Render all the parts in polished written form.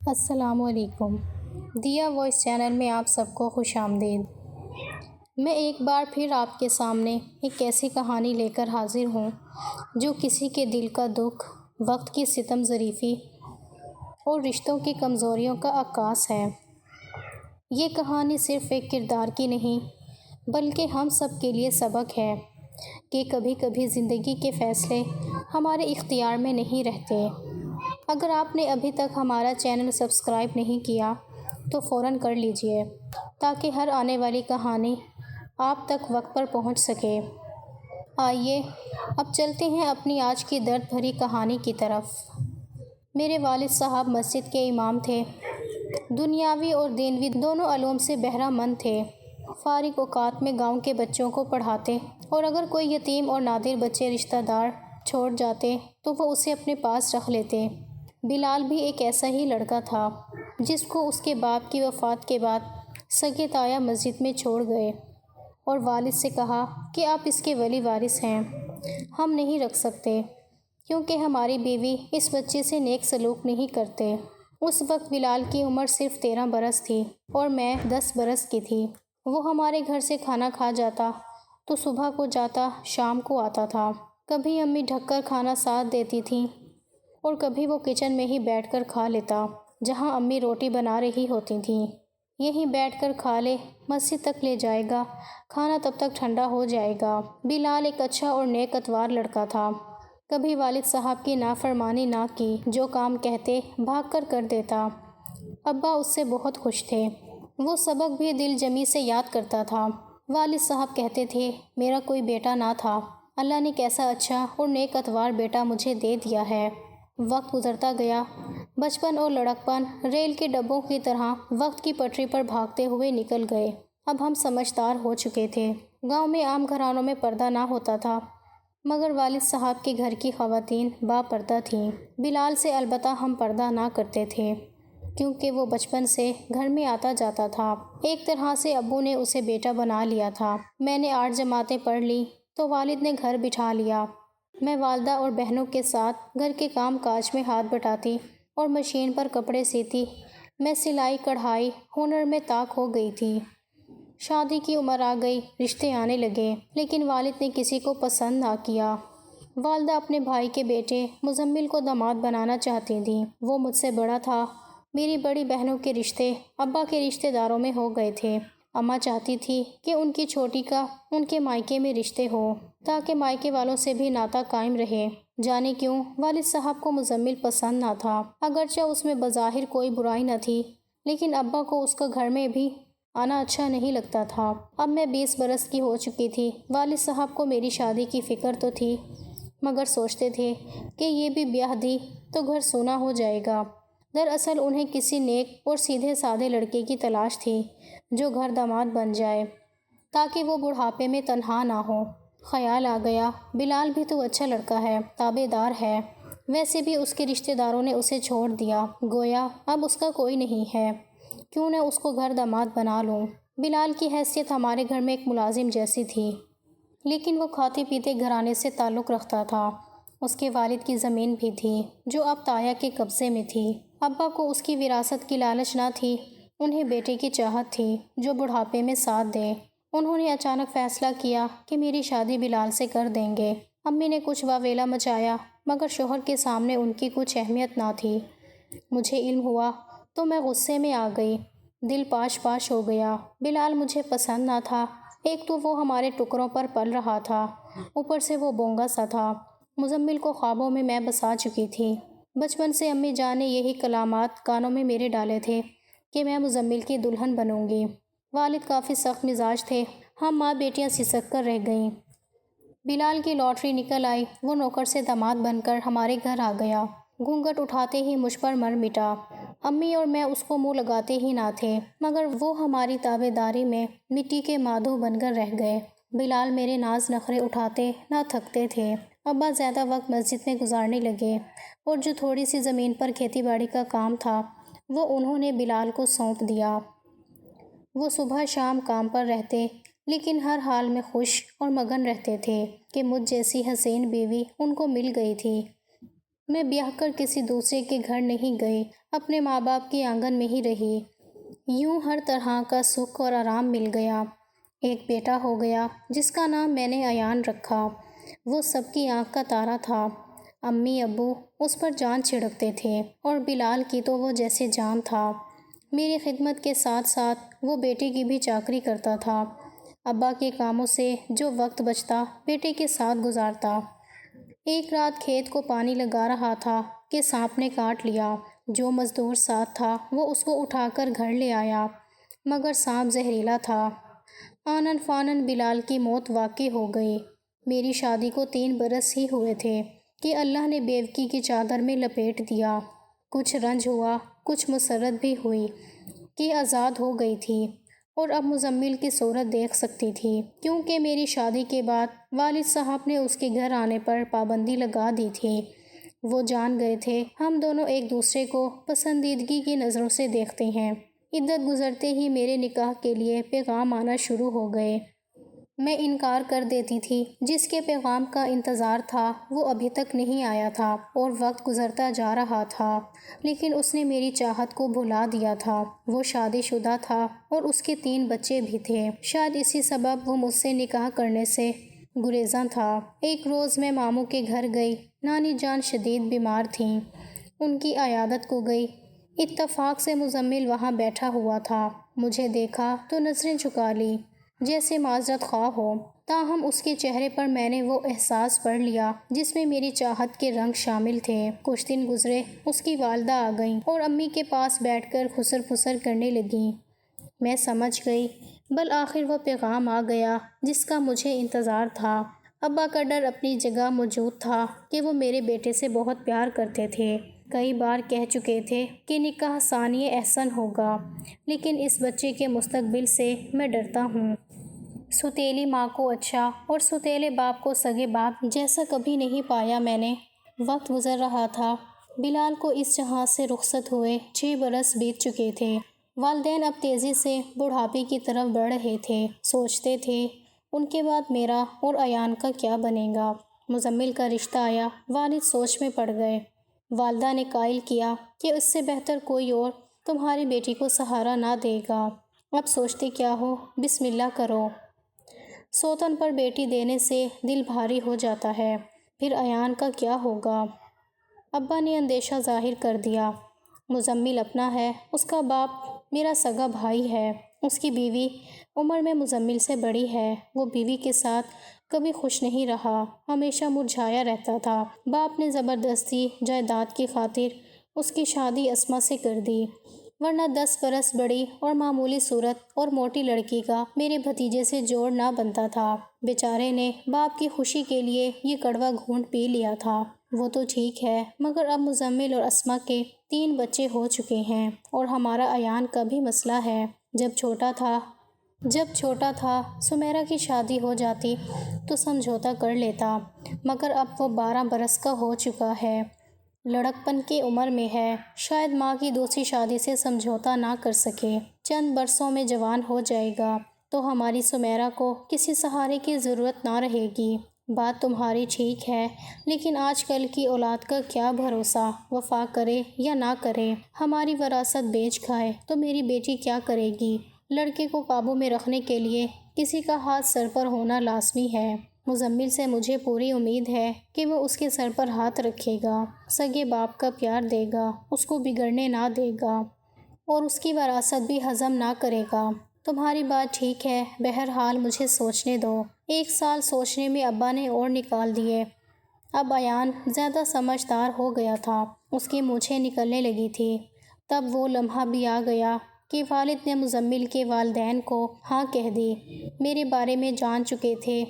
السلام علیکم۔ دیا وائس چینل میں آپ سب کو خوش آمدید۔ میں ایک بار پھر آپ کے سامنے ایک ایسی کہانی لے کر حاضر ہوں جو کسی کے دل کا دکھ، وقت کی ستم ظریفی اور رشتوں کی کمزوریوں کا عکاس ہے۔ یہ کہانی صرف ایک کردار کی نہیں بلکہ ہم سب کے لیے سبق ہے کہ کبھی کبھی زندگی کے فیصلے ہمارے اختیار میں نہیں رہتے۔ اگر آپ نے ابھی تک ہمارا چینل سبسکرائب نہیں کیا تو فوراً کر لیجئے تاکہ ہر آنے والی کہانی آپ تک وقت پر پہنچ سکے۔ آئیے اب چلتے ہیں اپنی آج کی درد بھری کہانی کی طرف۔ میرے والد صاحب مسجد کے امام تھے۔ دنیاوی اور دینوی دونوں علوم سے بہرہ مند تھے۔ فارغ اوقات میں گاؤں کے بچوں کو پڑھاتے اور اگر کوئی یتیم اور نادر بچے رشتہ دار چھوڑ جاتے تو وہ اسے اپنے پاس رکھ لیتے۔ بلال بھی ایک ایسا ہی لڑکا تھا جس کو اس کے باپ کی وفات کے بعد سگے تایا مسجد میں چھوڑ گئے اور والد سے کہا کہ آپ اس کے ولی وارث ہیں، ہم نہیں رکھ سکتے کیونکہ ہماری بیوی اس بچے سے نیک سلوک نہیں کرتے۔ اس وقت بلال کی عمر صرف 13 برس تھی اور میں 10 برس کی تھی۔ وہ ہمارے گھر سے کھانا کھا جاتا تو صبح کو جاتا، شام کو آتا تھا۔ کبھی امی ڈھک کر کھانا ساتھ دیتی تھیں اور کبھی وہ کچن میں ہی بیٹھ کر کھا لیتا جہاں امی روٹی بنا رہی ہوتی تھیں۔ یہیں بیٹھ کر کھا لے، مسجد تک لے جائے گا، کھانا تب تک ٹھنڈا ہو جائے گا۔ بلال ایک اچھا اور نیک اتوار لڑکا تھا۔ کبھی والد صاحب کی نافرمانی نہ کی، جو کام کہتے بھاگ کر دیتا۔ ابا اس سے بہت خوش تھے۔ وہ سبق بھی دل جمی سے یاد کرتا تھا۔ والد صاحب کہتے تھے میرا کوئی بیٹا نہ تھا، اللہ نے کیسا اچھا اور نیک اتوار بیٹا مجھے دے دیا ہے۔ وقت گزرتا گیا۔ بچپن اور لڑکپن ریل کے ڈبوں کی طرح وقت کی پٹری پر بھاگتے ہوئے نکل گئے۔ اب ہم سمجھدار ہو چکے تھے۔ گاؤں میں عام گھرانوں میں پردہ نہ ہوتا تھا مگر والد صاحب کے گھر کی خواتین با پردہ تھیں۔ بلال سے البتہ ہم پردہ نہ کرتے تھے کیونکہ وہ بچپن سے گھر میں آتا جاتا تھا۔ ایک طرح سے ابو نے اسے بیٹا بنا لیا تھا۔ میں نے 8 جماعتیں پڑھ لی تو والد نے گھر بٹھا لیا۔ میں والدہ اور بہنوں کے ساتھ گھر کے کام کاج میں ہاتھ بٹاتی اور مشین پر کپڑے سیتی۔ میں سلائی کڑھائی ہنر میں طاق ہو گئی تھی۔ شادی کی عمر آ گئی، رشتے آنے لگے لیکن والد نے کسی کو پسند نہ کیا۔ والدہ اپنے بھائی کے بیٹے مزمل کو داماد بنانا چاہتی تھیں۔ وہ مجھ سے بڑا تھا۔ میری بڑی بہنوں کے رشتے ابا کے رشتے داروں میں ہو گئے تھے۔ اماں چاہتی تھی کہ ان کی چھوٹی کا ان کے مائکے میں رشتے ہوں تاکہ مائکے والوں سے بھی ناطہ قائم رہے۔ جانے کیوں والد صاحب کو مزمل پسند نہ تھا، اگرچہ اس میں بظاہر کوئی برائی نہ تھی لیکن ابا کو اس کا گھر میں بھی آنا اچھا نہیں لگتا تھا۔ اب میں 20 برس کی ہو چکی تھی۔ والد صاحب کو میری شادی کی فکر تو تھی مگر سوچتے تھے کہ یہ بھی بیاہ دی تو گھر سونا ہو جائے گا۔ دراصل انہیں کسی نیک اور سیدھے سادے لڑکے کی تلاش تھی جو گھر داماد بن جائے تاکہ وہ بڑھاپے میں تنہا نہ ہو۔ خیال آ گیا بلال بھی تو اچھا لڑکا ہے، تابع دار ہے، ویسے بھی اس کے رشتے داروں نے اسے چھوڑ دیا، گویا اب اس کا کوئی نہیں ہے، کیوں نہ اس کو گھر داماد بنا لوں۔ بلال کی حیثیت ہمارے گھر میں ایک ملازم جیسی تھی لیکن وہ کھاتے پیتے گھرانے سے تعلق رکھتا تھا۔ اس کے والد کی زمین بھی تھی جو اب تایا کے قبضے میں تھی۔ ابا کو اس کی وراثت کی لالچ نہ تھی، انہیں بیٹے کی چاہت تھی جو بڑھاپے میں ساتھ دے۔ انہوں نے اچانک فیصلہ کیا کہ میری شادی بلال سے کر دیں گے۔ امی نے کچھ واویلا مچایا مگر شوہر کے سامنے ان کی کچھ اہمیت نہ تھی۔ مجھے علم ہوا تو میں غصے میں آ گئی، دل پاش پاش ہو گیا۔ بلال مجھے پسند نہ تھا، ایک تو وہ ہمارے ٹکروں پر پل رہا تھا، اوپر سے وہ بونگا سا تھا۔ مزمل کو خوابوں میں میں بسا چکی تھی۔ بچپن سے امی جان نے یہی کلامات کانوں میں میرے ڈالے تھے کہ میں مزمل کی دلہن بنوں گی۔ والد کافی سخت مزاج تھے، ہم ماں بیٹیاں سسک کر رہ گئیں۔ بلال کی لاٹری نکل آئی، وہ نوکر سے داماد بن کر ہمارے گھر آ گیا۔ گھونگھٹ اٹھاتے ہی مجھ پر مر مٹا۔ امی اور میں اس کو منہ لگاتے ہی نہ تھے مگر وہ ہماری تابع داری میں مٹی کے مادھو بن کر رہ گئے۔ بلال میرے ناز نخرے اٹھاتے نہ تھکتے تھے۔ ابا زیادہ وقت مسجد میں گزارنے لگے اور جو تھوڑی سی زمین پر کھیتی باڑی کا کام تھا وہ انہوں نے بلال کو سونپ دیا۔ وہ صبح شام کام پر رہتے لیکن ہر حال میں خوش اور مگن رہتے تھے کہ مجھ جیسی حسین بیوی ان کو مل گئی تھی۔ میں بیاہ کر کسی دوسرے کے گھر نہیں گئی اپنے ماں باپ کے آنگن میں ہی رہی۔ یوں ہر طرح کا سکھ اور آرام مل گیا۔ ایک بیٹا ہو گیا جس کا نام میں نے ایان رکھا۔ وہ سب کی آنکھ کا تارا تھا۔ امی ابو اس پر جان چھڑکتے تھے اور بلال کی تو وہ جیسے جان تھا۔ میری خدمت کے ساتھ ساتھ وہ بیٹے کی بھی چاکری کرتا تھا۔ ابا کے کاموں سے جو وقت بچتا بیٹے کے ساتھ گزارتا۔ ایک رات کھیت کو پانی لگا رہا تھا کہ سانپ نے کاٹ لیا۔ جو مزدور ساتھ تھا وہ اس کو اٹھا کر گھر لے آیا، مگر سانپ زہریلا تھا۔ آنن فانن بلال کی موت واقع ہو گئی۔ میری شادی کو 3 برس ہی ہوئے تھے کہ اللہ نے بیوقی کی چادر میں لپیٹ دیا۔ کچھ رنج ہوا، کچھ مسرت بھی ہوئی کہ آزاد ہو گئی تھی اور اب مزمل کی صورت دیکھ سکتی تھی، کیونکہ میری شادی کے بعد والد صاحب نے اس کے گھر آنے پر پابندی لگا دی تھی۔ وہ جان گئے تھے ہم دونوں ایک دوسرے کو پسندیدگی کی نظروں سے دیکھتے ہیں۔ عدت گزرتے ہی میرے نکاح کے لیے پیغام آنا شروع ہو گئے۔ میں انکار کر دیتی تھی۔ جس کے پیغام کا انتظار تھا وہ ابھی تک نہیں آیا تھا اور وقت گزرتا جا رہا تھا، لیکن اس نے میری چاہت کو بھلا دیا تھا۔ وہ شادی شدہ تھا اور اس کے 3 بچے بھی تھے۔ شاید اسی سبب وہ مجھ سے نکاح کرنے سے گریزاں تھا۔ ایک روز میں ماموں کے گھر گئی۔ نانی جان شدید بیمار تھیں، ان کی عیادت کو گئی۔ اتفاق سے مزمل وہاں بیٹھا ہوا تھا۔ مجھے دیکھا تو نظریں جھکا لی جیسے معذرت خواہ ہو، تاہم اس کے چہرے پر میں نے وہ احساس پڑھ لیا جس میں میری چاہت کے رنگ شامل تھے۔ کچھ دن گزرے، اس کی والدہ آ گئیں اور امی کے پاس بیٹھ کر خسر پھسر کرنے لگیں۔ میں سمجھ گئی، بالآخر وہ پیغام آ گیا جس کا مجھے انتظار تھا۔ ابا کا ڈر اپنی جگہ موجود تھا کہ وہ میرے بیٹے سے بہت پیار کرتے تھے۔ کئی بار کہہ چکے تھے کہ نکاح ثانیہ احسن ہوگا، لیکن اس بچے کے مستقبل سے میں ڈرتا ہوں۔ ستیلی ماں کو اچھا اور ستیلے باپ کو سگے باپ جیسا کبھی نہیں پایا میں نے۔ وقت گزر رہا تھا۔ بلال کو اس جہاں سے رخصت ہوئے 6 برس بیت چکے تھے۔ والدین اب تیزی سے بڑھاپے کی طرف بڑھ رہے تھے۔ سوچتے تھے ان کے بعد میرا اور ایان کا کیا بنے گا۔ مزمل کا رشتہ آیا، والد سوچ میں پڑ گئے۔ والدہ نے قائل کیا کہ اس سے بہتر کوئی اور تمہاری بیٹی کو سہارا نہ دے گا۔ اب سوچتے کیا ہو، بسم اللہ کرو۔ سوتن پر بیٹی دینے سے دل بھاری ہو جاتا ہے، پھر ایان کا کیا ہوگا؟ ابا نے اندیشہ ظاہر کر دیا۔ مزمل اپنا ہے، اس کا باپ میرا سگا بھائی ہے، اس کی بیوی عمر میں مزمل سے بڑی ہے۔ وہ بیوی کے ساتھ کبھی خوش نہیں رہا، ہمیشہ مرجھایا رہتا تھا۔ باپ نے زبردستی جائیداد کی خاطر اس کی شادی اسما سے کر دی، ورنہ 10 برس بڑی اور معمولی صورت اور موٹی لڑکی کا میرے بھتیجے سے جوڑ نہ بنتا تھا۔ بیچارے نے باپ کی خوشی کے لیے یہ کڑوا گھونٹ پی لیا تھا۔ وہ تو ٹھیک ہے، مگر اب مزمل اور اسما کے 3 بچے ہو چکے ہیں اور ہمارا ایان کا بھی مسئلہ ہے۔ جب چھوٹا تھا سمیرہ کی شادی ہو جاتی تو سمجھوتا کر لیتا، مگر اب وہ 12 برس کا ہو چکا ہے، لڑکپن کی عمر میں ہے، شاید ماں کی دوسری شادی سے سمجھوتا نہ کر سکے۔ چند برسوں میں جوان ہو جائے گا تو ہماری سمیرہ کو کسی سہارے کی ضرورت نہ رہے گی۔ بات تمہاری ٹھیک ہے، لیکن آج کل کی اولاد کا کیا بھروسہ، وفا کرے یا نہ کرے۔ ہماری وراثت بیچ کھائے تو میری بیٹی کیا کرے گی؟ لڑکے کو قابو میں رکھنے کے لیے کسی کا ہاتھ سر پر ہونا لازمی ہے۔ مزمل سے مجھے پوری امید ہے کہ وہ اس کے سر پر ہاتھ رکھے گا، سگے باپ کا پیار دے گا، اس کو بگڑنے نہ دے گا اور اس کی وراثت بھی ہضم نہ کرے گا۔ تمہاری بات ٹھیک ہے، بہرحال مجھے سوچنے دو۔ 1 سال سوچنے میں ابا نے اور نکال دیے۔ اب ایان زیادہ سمجھدار ہو گیا تھا، اس کی مونچھیں نکلنے لگی تھی۔ تب وہ لمحہ بھی آ گیا کہ والد نے مزمل کے والدین کو ہاں کہہ دی۔ میرے بارے میں جان چکے تھے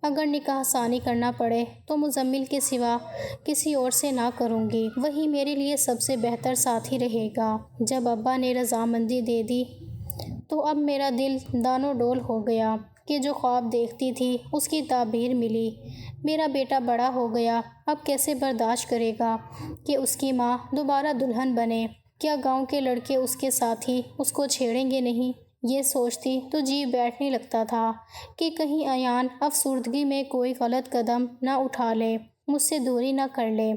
اگر نکاح ثانی کرنا پڑے تو مزمل کے سوا کسی اور سے نہ کروں گی، وہی میرے لیے سب سے بہتر ساتھی رہے گا۔ جب ابا نے رضامندی دے دی تو اب میرا دل دانو ڈول ہو گیا کہ جو خواب دیکھتی تھی اس کی تعبیر ملی۔ میرا بیٹا بڑا ہو گیا، اب کیسے برداشت کرے گا کہ اس کی ماں دوبارہ دلہن بنے؟ کیا گاؤں کے لڑکے اس کے ساتھی اس کو چھیڑیں گے نہیں؟ یہ سوچتی تو جی بیٹھنے لگتا تھا کہ کہیں ایان افسردگی میں کوئی غلط قدم نہ اٹھا لے، مجھ سے دوری نہ کر لے۔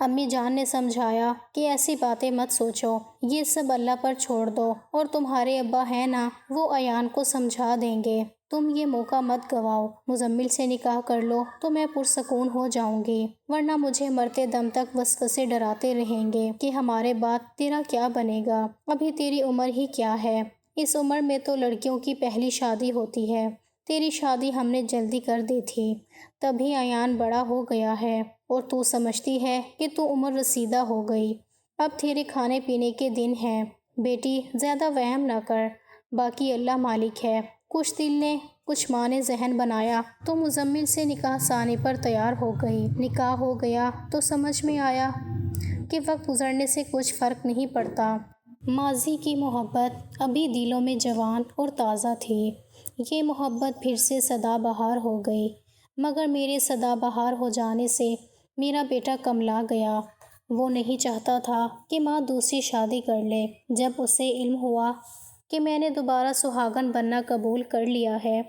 امی جان نے سمجھایا کہ ایسی باتیں مت سوچو، یہ سب اللہ پر چھوڑ دو، اور تمہارے ابا ہیں نا، وہ ایان کو سمجھا دیں گے۔ تم یہ موقع مت گواؤ، مزمل سے نکاح کر لو تو میں پرسکون ہو جاؤں گی، ورنہ مجھے مرتے دم تک وسوسے ڈراتے رہیں گے کہ ہمارے بعد تیرا کیا بنے گا، ابھی تیری عمر ہی کیا ہے، اس عمر میں تو لڑکیوں کی پہلی شادی ہوتی ہے، تیری شادی ہم نے جلدی کر دی تھی، تبھی ایان بڑا ہو گیا ہے، اور تو سمجھتی ہے کہ تو عمر رسیدہ ہو گئی، اب تیرے کھانے پینے کے دن ہیں، بیٹی زیادہ وہم نہ کر، باقی اللہ مالک ہے۔ کچھ دل نے کچھ ماں نے ذہن بنایا تو مزمل سے نکاح سانی پر تیار ہو گئی۔ نکاح ہو گیا تو سمجھ میں آیا کہ وقت گزرنے سے کچھ فرق نہیں پڑتا، ماضی کی محبت ابھی دلوں میں جوان اور تازہ تھی، یہ محبت پھر سے سدا بہار ہو گئی، مگر میرے سدا بہار ہو جانے سے میرا بیٹا کملا گیا، وہ نہیں چاہتا تھا کہ ماں دوسری شادی کر لے، جب اسے علم ہوا کہ میں نے دوبارہ سہاگن بننا قبول کر لیا ہے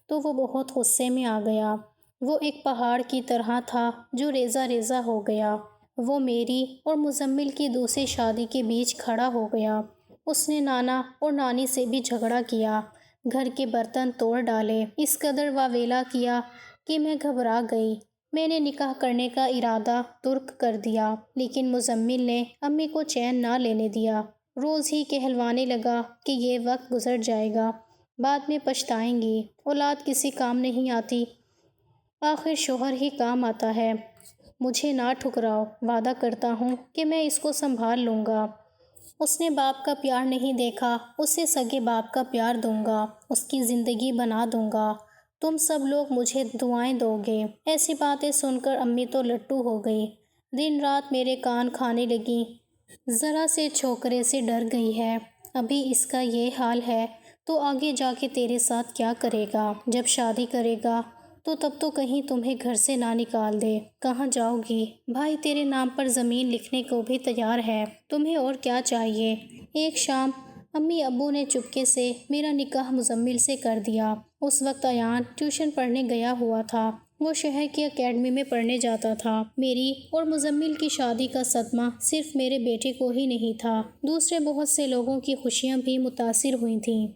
تو وہ بہت غصے میں آ گیا، وہ ایک پہاڑ کی طرح تھا جو ریزہ ریزہ ہو گیا، وہ میری اور مزمل کی دوسری شادی کے بیچ کھڑا ہو گیا، اس نے نانا اور نانی سے بھی جھگڑا کیا، گھر کے برتن توڑ ڈالے، اس قدر واویلا کیا کہ میں گھبرا گئی، میں نے نکاح کرنے کا ارادہ ترک کر دیا، لیکن مزمل نے امی کو چین نہ لینے دیا، روز ہی کہلوانے لگا کہ یہ وقت گزر جائے گا، بعد میں پچھتائیں گی، اولاد کسی کام نہیں آتی، آخر شوہر ہی کام آتا ہے، مجھے نہ ٹھکراؤ، وعدہ کرتا ہوں کہ میں اس کو سنبھال لوں گا، اس نے باپ کا پیار نہیں دیکھا، اسے سگے باپ کا پیار دوں گا، اس کی زندگی بنا دوں گا، تم سب لوگ مجھے دعائیں دو گے۔ ایسی باتیں سن کر امی تو لٹو ہو گئی، دن رات میرے کان کھانے لگی، ذرا سے چھوکرے سے ڈر گئی ہے، ابھی اس کا یہ حال ہے تو آگے جا کے تیرے ساتھ کیا کرے گا، جب شادی کرے گا تو تب تو کہیں تمہیں گھر سے نہ نکال دے، کہاں جاؤ گی، بھائی تیرے نام پر زمین لکھنے کو بھی تیار ہے، تمہیں اور کیا چاہیے۔ ایک شام امی ابو نے چپکے سے میرا نکاح مزمل سے کر دیا، اس وقت ایان ٹیوشن پڑھنے گیا ہوا تھا، وہ شہر کی اکیڈمی میں پڑھنے جاتا تھا، میری اور مزمل کی شادی کا صدمہ صرف میرے بیٹے کو ہی نہیں تھا، دوسرے بہت سے لوگوں کی خوشیاں بھی متاثر ہوئی تھیں۔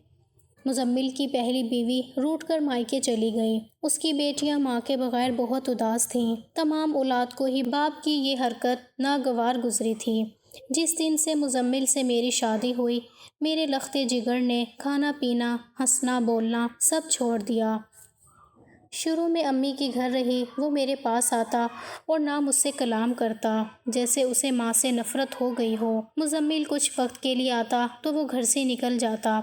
مزمل کی پہلی بیوی روٹھ کر مائکے چلی گئی، اس کی بیٹیاں ماں کے بغیر بہت اداس تھیں، تمام اولاد کو ہی باپ کی یہ حرکت ناگوار گزری تھی۔ جس دن سے مزمل سے میری شادی ہوئی، میرے لخت جگر نے کھانا پینا، ہنسنا بولنا سب چھوڑ دیا۔ شروع میں امی کے گھر رہی، وہ میرے پاس آتا اور نہ مجھ سے کلام کرتا، جیسے اسے ماں سے نفرت ہو گئی ہو۔ مزمل کچھ وقت کے لیے آتا تو وہ گھر سے نکل جاتا،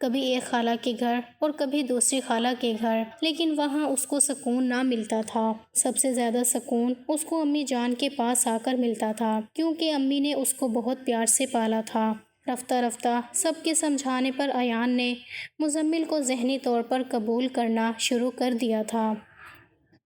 کبھی ایک خالہ کے گھر اور کبھی دوسری خالہ کے گھر، لیکن وہاں اس کو سکون نہ ملتا تھا، سب سے زیادہ سکون اس کو امی جان کے پاس آ کر ملتا تھا، کیونکہ امی نے اس کو بہت پیار سے پالا تھا۔ رفتہ رفتہ سب کے سمجھانے پر ایان نے مزمل کو ذہنی طور پر قبول کرنا شروع کر دیا تھا۔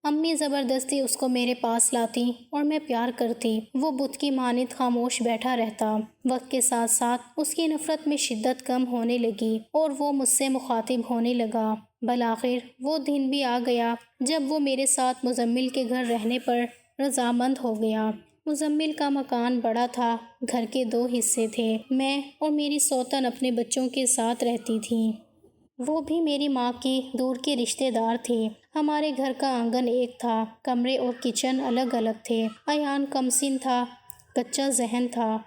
امی زبردستی اس کو میرے پاس لاتی اور میں پیار کرتی، وہ بت کی مانند خاموش بیٹھا رہتا، وقت کے ساتھ ساتھ اس کی نفرت میں شدت کم ہونے لگی اور وہ مجھ سے مخاطب ہونے لگا، بالآخر وہ دن بھی آ گیا جب وہ میرے ساتھ مزمل کے گھر رہنے پر رضامند ہو گیا۔ مزمل کا مکان بڑا تھا، گھر کے 2 حصے تھے، میں اور میری سوتن اپنے بچوں کے ساتھ رہتی تھیں، وہ بھی میری ماں کی دور کی رشتہ دار تھی، ہمارے گھر کا آنگن ایک تھا، کمرے اور کچن الگ الگ تھے۔ ایان کمسن تھا، کچا ذہن تھا،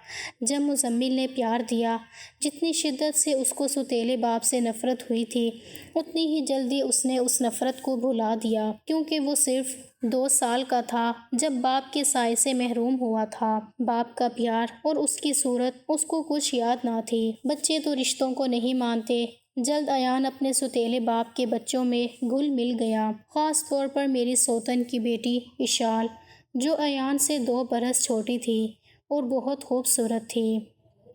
جب مزمل نے پیار دیا، جتنی شدت سے اس کو سوتیلے باپ سے نفرت ہوئی تھی، اتنی ہی جلدی اس نے اس نفرت کو بھلا دیا، کیونکہ وہ صرف 2 سال کا تھا جب باپ کے سائے سے محروم ہوا تھا، باپ کا پیار اور اس کی صورت اس کو کچھ یاد نہ تھی، بچے تو رشتوں کو نہیں مانتے، جلد ایان اپنے سوتیلے باپ کے بچوں میں گھل مل گیا، خاص طور پر میری سوتن کی بیٹی اشال، جو ایان سے 2 برس چھوٹی تھی اور بہت خوبصورت تھی۔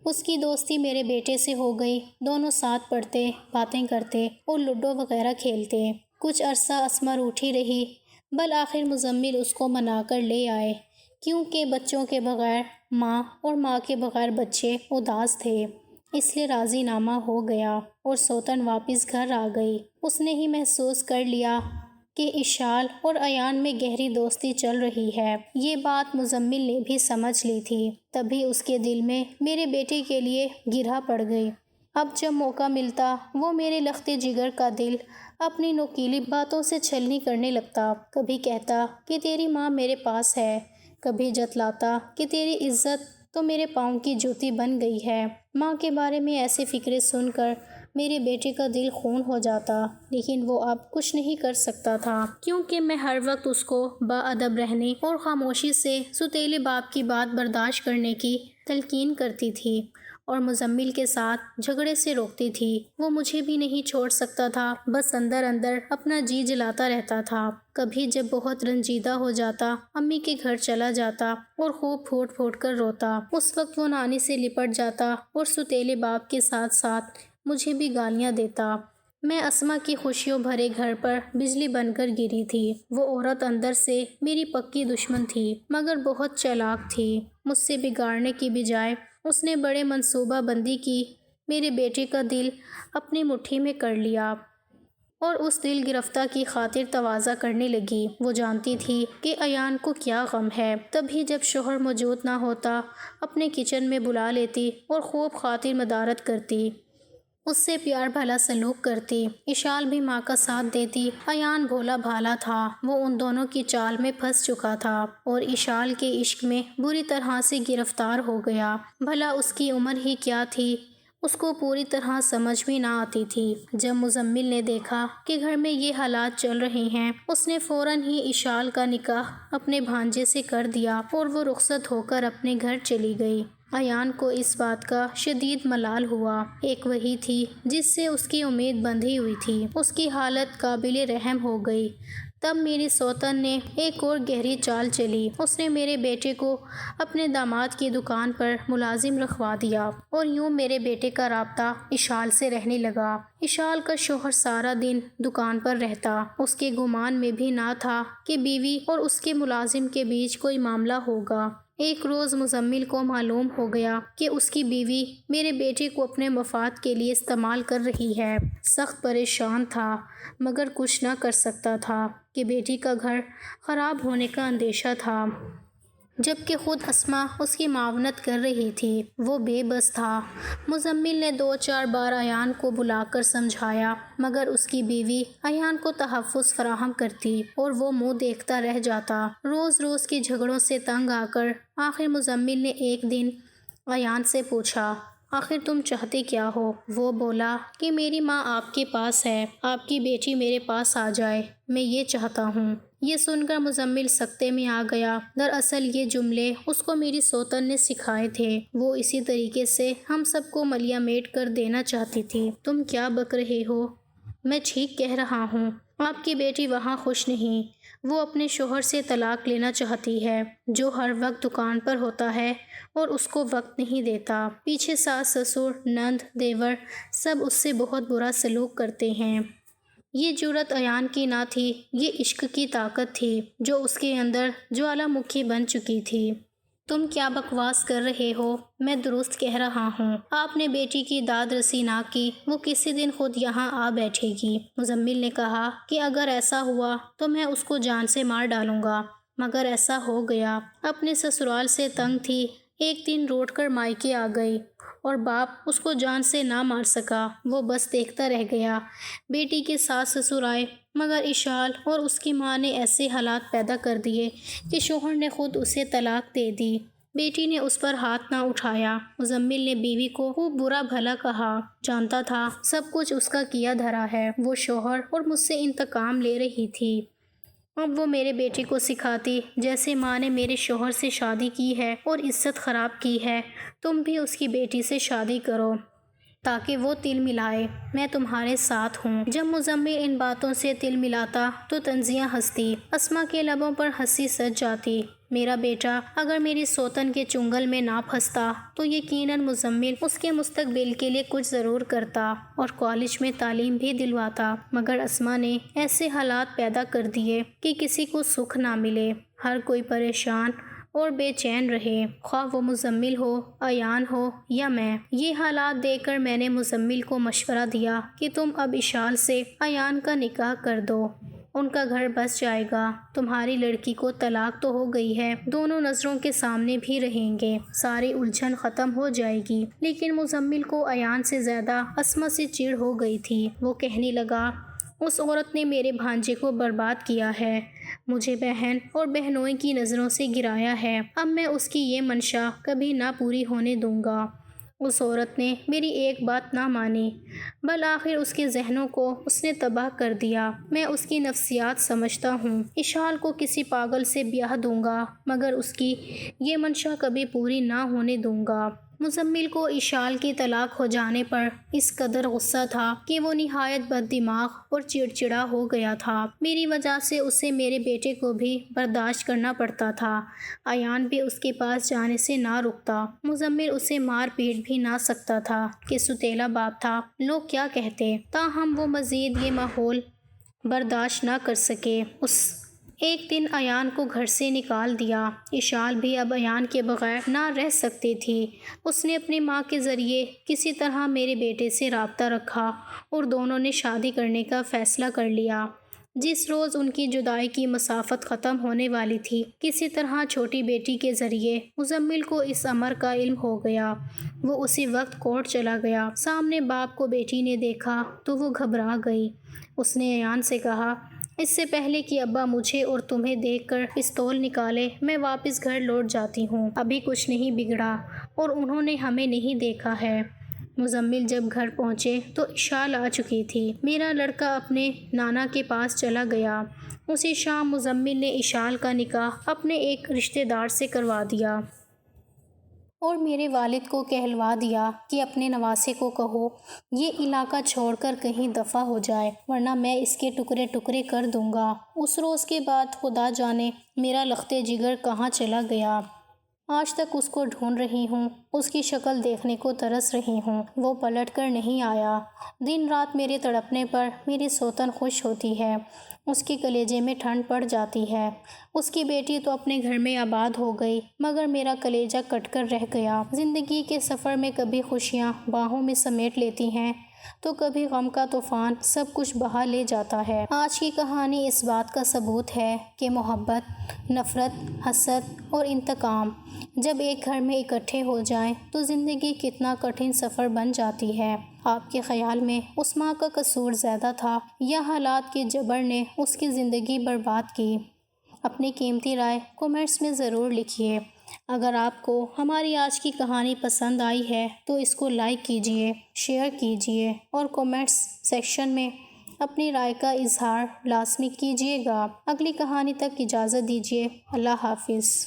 اس کی دوستی میرے بیٹے سے ہو گئی، دونوں ساتھ پڑھتے، باتیں کرتے اور لوڈو وغیرہ کھیلتے، کچھ عرصہ اسما روٹھی رہی، بالآخر مزمل اس کو منا کر لے آئے، کیونکہ بچوں کے بغیر ماں اور ماں کے بغیر بچے اداس تھے، اس لیے راضی نامہ ہو گیا اور سوتن واپس گھر آ گئی، اس نے ہی محسوس کر لیا کہ اشال اور ایان میں گہری دوستی چل رہی ہے۔ یہ بات مزمل نے بھی سمجھ لی تھی، تبھی اس کے دل میں میرے بیٹے کے لیے گرہ پڑ گئی۔ اب جب موقع ملتا وہ میرے لختے جگر کا دل اپنی نوکیلی باتوں سے چھلنی کرنے لگتا۔ کبھی کہتا کہ تیری ماں میرے پاس ہے، کبھی جتلاتا کہ تیری عزت تو میرے پاؤں کی جوتی بن گئی ہے۔ ماں کے بارے میں ایسی فکریں سن کر میرے بیٹے کا دل خون ہو جاتا، لیکن وہ اب کچھ نہیں کر سکتا تھا، کیونکہ میں ہر وقت اس کو باادب رہنے اور خاموشی سے سوتیلے باپ کی بات برداشت کرنے کی تلقین کرتی تھی اور مزمل کے ساتھ جھگڑے سے روکتی تھی۔ وہ مجھے بھی نہیں چھوڑ سکتا تھا، بس اندر اندر اپنا جی جلاتا رہتا تھا۔ کبھی جب بہت رنجیدہ ہو جاتا امی کے گھر چلا جاتا اور خوب پھوٹ پھوٹ کر روتا۔ اس وقت وہ نانی سے لپٹ جاتا اور سوتیلے باپ کے ساتھ ساتھ مجھے بھی گالیاں دیتا۔ میں اسما کی خوشیوں بھرے گھر پر بجلی بن کر گری تھی۔ وہ عورت اندر سے میری پکی دشمن تھی، مگر بہت چالاک تھی۔ مجھ سے بگاڑنے کی بجائے اس نے بڑے منصوبہ بندی کی میرے بیٹے کا دل اپنی مٹھی میں کر لیا اور اس دل گرفتہ کی خاطر تواضع کرنے لگی۔ وہ جانتی تھی کہ ایان کو کیا غم ہے، تبھی جب شوہر موجود نہ ہوتا اپنے کچن میں بلا لیتی اور خوب خاطر مدارت کرتی، اس سے پیار بھلا سلوک کرتی۔ اشال بھی ماں کا ساتھ دیتی۔ ایان بھولا بھالا تھا، وہ ان دونوں کی چال میں پھنس چکا تھا اور اشال کے عشق میں بری طرح سے گرفتار ہو گیا۔ بھلا اس کی عمر ہی کیا تھی، اس کو پوری طرح سمجھ بھی نہ آتی تھی۔ جب مزمل نے دیکھا کہ گھر میں یہ حالات چل رہے ہیں، اس نے فوراً ہی اشال کا نکاح اپنے بھانجے سے کر دیا اور وہ رخصت ہو کر اپنے گھر چلی گئی۔ ایان کو اس بات کا شدید ملال ہوا۔ ایک وہی تھی جس سے اس کی امید بندھی ہوئی تھی، اس کی حالت قابل رحم ہو گئی۔ تب میری سوتن نے ایک اور گہری چال چلی۔ اس نے میرے بیٹے کو اپنے داماد کی دکان پر ملازم رکھوا دیا اور یوں میرے بیٹے کا رابطہ اشال سے رہنے لگا۔ اشال کا شوہر سارا دن دکان پر رہتا۔ اس کے گمان میں بھی نہ تھا کہ بیوی اور اس کے ملازم کے بیچ کوئی معاملہ ہوگا۔ ایک روز مزمل کو معلوم ہو گیا کہ اس کی بیوی میرے بیٹے کو اپنے مفاد کے لیے استعمال کر رہی ہے۔ سخت پریشان تھا، مگر کچھ نہ کر سکتا تھا کہ بیٹی کا گھر خراب ہونے کا اندیشہ تھا، جبکہ خود اسما اس کی معاونت کر رہی تھی۔ وہ بے بس تھا۔ مزمل نے 2-4 بار ایان کو بلا کر سمجھایا، مگر اس کی بیوی ایان کو تحفظ فراہم کرتی اور وہ منہ دیکھتا رہ جاتا۔ روز روز کے جھگڑوں سے تنگ آ کر آخر مزمل نے ایک دن ایان سے پوچھا، آخر تم چاہتے کیا ہو؟ وہ بولا کہ میری ماں آپ کے پاس ہے، آپ کی بیٹی میرے پاس آ جائے، میں یہ چاہتا ہوں۔ یہ سن کر مزمل سکتے میں آ گیا۔ دراصل یہ جملے اس کو میری سوتن نے سکھائے تھے۔ وہ اسی طریقے سے ہم سب کو ملیا میٹ کر دینا چاہتی تھی۔ تم کیا بک رہے ہو؟ میں ٹھیک کہہ رہا ہوں۔ آپ کی بیٹی وہاں خوش نہیں، وہ اپنے شوہر سے طلاق لینا چاہتی ہے، جو ہر وقت دکان پر ہوتا ہے اور اس کو وقت نہیں دیتا۔ پیچھے ساس سسر نند دیور سب اس سے بہت برا سلوک کرتے ہیں۔ یہ جرأت ایان کی نہ تھی، یہ عشق کی طاقت تھی جو اس کے اندر جوالا مکھی بن چکی تھی۔ تم کیا بکواس کر رہے ہو؟ میں درست کہہ رہا ہوں۔ آپ نے بیٹی کی داد رسی نہ کی، وہ کسی دن خود یہاں آ بیٹھے گی۔ مزمل نے کہا کہ اگر ایسا ہوا تو میں اس کو جان سے مار ڈالوں گا، مگر ایسا ہو گیا۔ اپنے سسرال سے تنگ تھی، ایک دن روٹ کر مائکے آ گئی اور باپ اس کو جان سے نہ مار سکا، وہ بس دیکھتا رہ گیا۔ بیٹی کے ساس سسر آئے، مگر اشال اور اس کی ماں نے ایسے حالات پیدا کر دیے کہ شوہر نے خود اسے طلاق دے دی۔ بیٹی نے اس پر ہاتھ نہ اٹھایا۔ مزمل نے بیوی کو خوب برا بھلا کہا، جانتا تھا سب کچھ اس کا کیا دھرا ہے۔ وہ شوہر اور مجھ سے انتقام لے رہی تھی۔ اب وہ میرے بیٹے کو سکھاتی جیسے ماں نے میرے شوہر سے شادی کی ہے اور عزت خراب کی ہے، تم بھی اس کی بیٹی سے شادی کرو تاکہ وہ تل ملائے، میں تمہارے ساتھ ہوں۔ جب مزمل ان باتوں سے تل ملاتا تو تنزیہ ہنستی۔ اسما کے لبوں پر ہنسی سج جاتی۔ میرا بیٹا اگر میری سوتن کے چنگل میں نہ پھنستا تو یقیناً مزمل اس کے مستقبل کے لیے کچھ ضرور کرتا اور کالج میں تعلیم بھی دلواتا، مگر اسما نے ایسے حالات پیدا کر دیے کہ کسی کو سکھ نہ ملے، ہر کوئی پریشان اور بے چین رہے، خواہ وہ مزمل ہو، ایان ہو یا میں۔ یہ حالات دیکھ کر میں نے مزمل کو مشورہ دیا کہ تم اب اشال سے ایان کا نکاح کر دو۔ ان کا گھر بس جائے گا۔ تمہاری لڑکی کو طلاق تو ہو گئی ہے، دونوں نظروں کے سامنے بھی رہیں گے، ساری الجھن ختم ہو جائے گی۔ لیکن مزمل کو ایان سے زیادہ اسما سے چڑ ہو گئی تھی۔ وہ کہنے لگا، اس عورت نے میرے بھانجے کو برباد کیا ہے، مجھے بہن اور بہنوئی کی نظروں سے گرایا ہے، اب میں اس کی یہ منشا کبھی نہ پوری ہونے دوں گا۔ اس عورت نے میری ایک بات نہ مانی، بالآخر اس کے ذہنوں کو اس نے تباہ کر دیا۔ میں اس کی نفسیات سمجھتا ہوں، اشال کو کسی پاگل سے بیاہ دوں گا، مگر اس کی یہ منشا کبھی پوری نہ ہونے دوں گا۔ مزمل کو اشال کی طلاق ہو جانے پر اس قدر غصہ تھا کہ وہ نہایت بد دماغ اور چڑچڑا ہو گیا تھا۔ میری وجہ سے اسے میرے بیٹے کو بھی برداشت کرنا پڑتا تھا۔ ایان بھی اس کے پاس جانے سے نہ رکتا۔ مزمل اسے مار پیٹ بھی نہ سکتا تھا کہ ستیلا باپ تھا، لوگ کیا کہتے۔ تاہم وہ مزید یہ ماحول برداشت نہ کر سکے۔ اس ایک دن ایان کو گھر سے نکال دیا۔ اشال بھی اب ایان کے بغیر نہ رہ سکتی تھی۔ اس نے اپنی ماں کے ذریعے کسی طرح میرے بیٹے سے رابطہ رکھا اور دونوں نے شادی کرنے کا فیصلہ کر لیا۔ جس روز ان کی جدائی کی مسافت ختم ہونے والی تھی، کسی طرح چھوٹی بیٹی کے ذریعے مزمل کو اس امر کا علم ہو گیا۔ وہ اسی وقت کورٹ چلا گیا۔ سامنے باپ کو بیٹی نے دیکھا تو وہ گھبرا گئی۔ اس نے ایان سے کہا، اس سے پہلے کہ ابا مجھے اور تمہیں دیکھ کر پستول نکالے، میں واپس گھر لوٹ جاتی ہوں۔ ابھی کچھ نہیں بگڑا اور انہوں نے ہمیں نہیں دیکھا ہے۔ مزمل جب گھر پہنچے تو اشال آ چکی تھی۔ میرا لڑکا اپنے نانا کے پاس چلا گیا۔ اسی شام مزمل نے اشال کا نکاح اپنے ایک رشتہ دار سے کروا دیا اور میرے والد کو کہلوا دیا کہ اپنے نواسے کو کہو یہ علاقہ چھوڑ کر کہیں دفع ہو جائے، ورنہ میں اس کے ٹکڑے ٹکڑے کر دوں گا۔ اس روز کے بعد خدا جانے میرا لخت جگر کہاں چلا گیا۔ آج تک اس کو ڈھونڈ رہی ہوں، اس کی شکل دیکھنے کو ترس رہی ہوں، وہ پلٹ کر نہیں آیا۔ دن رات میرے تڑپنے پر میری سوتن خوش ہوتی ہے، اس کے کلیجے میں ٹھنڈ پڑ جاتی ہے۔ اس کی بیٹی تو اپنے گھر میں آباد ہو گئی، مگر میرا کلیجہ کٹ کر رہ گیا۔ زندگی کے سفر میں کبھی خوشیاں باہوں میں سمیٹ لیتی ہیں تو کبھی غم کا طوفان سب کچھ بہا لے جاتا ہے۔ آج کی کہانی اس بات کا ثبوت ہے کہ محبت، نفرت، حسد اور انتقام جب ایک گھر میں اکٹھے ہو جائیں تو زندگی کتنا کٹھن سفر بن جاتی ہے۔ آپ کے خیال میں اس ماں کا قصور زیادہ تھا یا حالات کے جبر نے اس کی زندگی برباد کی؟ اپنی قیمتی رائے کومنٹس میں ضرور لکھیے۔ اگر آپ کو ہماری آج کی کہانی پسند آئی ہے تو اس کو لائک کیجیے، شیئر کیجیے اور کومنٹس سیکشن میں اپنی رائے کا اظہار لازمی کیجیے گا۔ اگلی کہانی تک اجازت دیجیے۔ اللہ حافظ۔